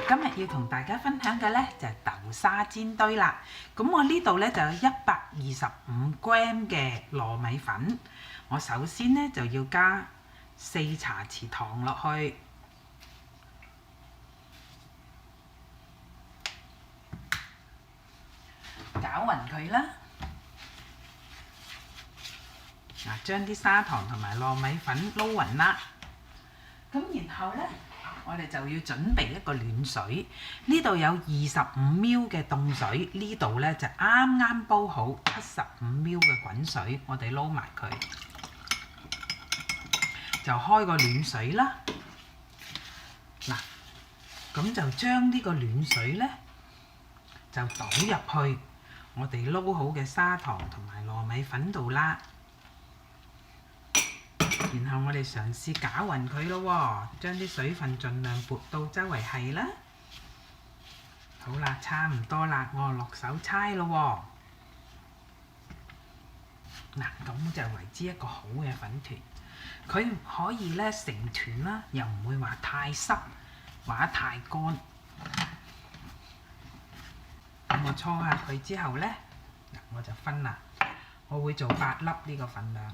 今日要同大家分享嘅呢就係豆沙煎堆啦。咁我呢度呢就有125g 嘅糯米粉。我首先呢就要加4茶匙糖落去，攪勻佢啦。嗱，將啲砂糖同埋糯米粉撈勻啦。咁然後呢，我哋就要準備一個暖水，呢度有25ml 嘅凍水，呢度呢就啱啱煲好75ml 嘅滾水，我哋撈埋佢，就開個暖水啦。嗱，咁就將呢個暖水呢，就倒入去我哋撈好嘅砂糖同埋糯米粉度啦。然後我哋嘗試攪勻佢咯喎，將啲水分盡量撥到周圍係啦。好啦，差唔多啦，我落手搓咯喎。嗱，咁就為之一個好嘅粉團。佢可以咧成團啦，又唔會話太濕或者太乾。咁我搓下佢之後咧，嗱我就分啦。我會做8粒呢個份量。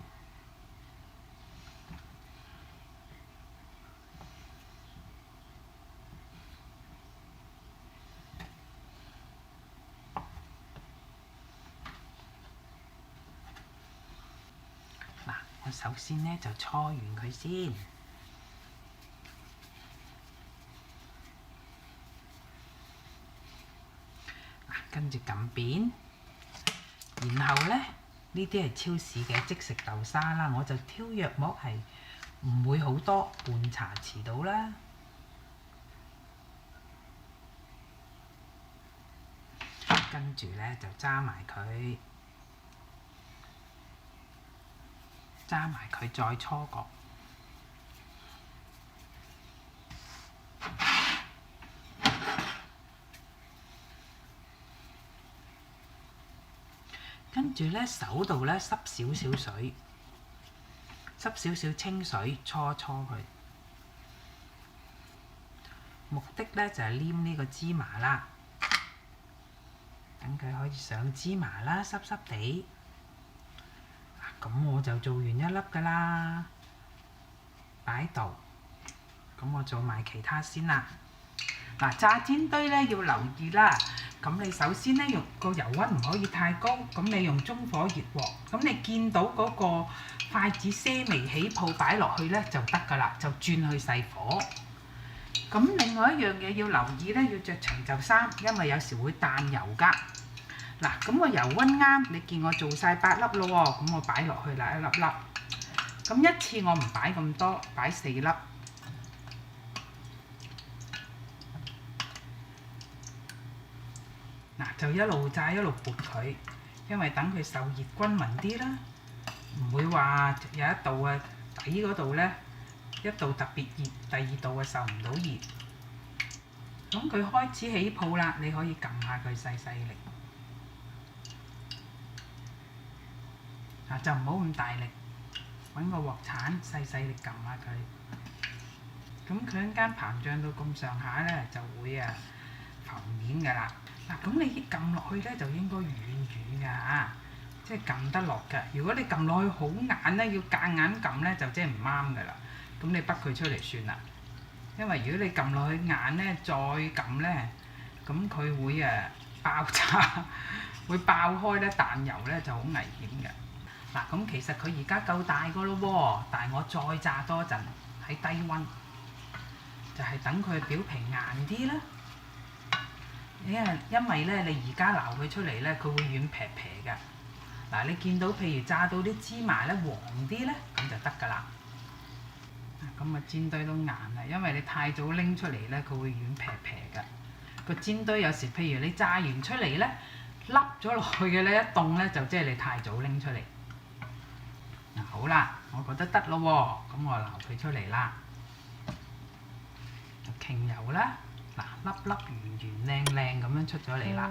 我首先呢就搓完佢先，跟住撳扁，然後呢，呢啲係超市嘅即食豆沙啦，我就挑約莫係唔會好多，半茶匙到啦。跟住呢就揸埋佢。揸埋佢再搓過，跟住呢手度呢濕少少水，濕少少清水搓搓佢，目的呢就係黏呢個芝麻啦，等佢可以上芝麻啦，濕濕地。咁我就做完1粒㗎啦，擺度。咁我做埋其他先啦。嗱，炸煎堆咧要留意啦。咁你首先咧用個油溫唔可以太高，咁你用中火熱鑊。咁你見到嗰個筷子些微起泡擺落去咧就得㗎啦，就轉去細火。咁另外一樣嘢要留意咧，要着長袖衫，因為有時會彈油㗎。嗱，咁個油溫啱，你見我做晒8粒咯喎，咁我擺落去啦，一粒粒。咁一次我唔擺咁多，擺4粒。嗱，就一路炸一路撥佢，因為等佢受熱均勻啲啦，唔會話有一度啊底嗰度咧一度特別熱，第二度啊受唔到熱。咁佢開始起泡啦，你可以撳下佢細細力。就唔好咁大力，揾個鑊鏟細細力撳下佢。咁佢一間膨脹到咁上下咧，就會浮面㗎啦。嗱，咁你撳落去咧就應該軟軟㗎嚇，即係撳得落㗎。如果你撳落去好硬咧，要夾硬撳咧就即係唔啱㗎啦。咁你剝佢出嚟算啦。因為如果你撳落去硬咧，再撳咧，咁佢會爆炸，會爆開咧，彈油咧就好危險嘅。嗱，咁其實佢而家夠大個咯喎，但係我再炸多陣喺低溫，就係等佢表皮硬啲啦。因為咧，你而家撈佢出嚟咧，佢會軟皮皮㗎。嗱，你見到譬如炸到啲芝麻咧黃啲咧，咁就得㗎啦。咁煎堆都硬啦，因為你太早拎出嚟咧，佢會軟皮皮㗎。個煎堆有時譬如你炸完出嚟咧，凹咗落去嘅咧，一凍咧就即係你太早拎出嚟。好啦，我覺得得咯喎，咁我撈佢出嚟啦，就傾油啦，嗱，粒粒圓圓靚靚咁樣出咗嚟啦。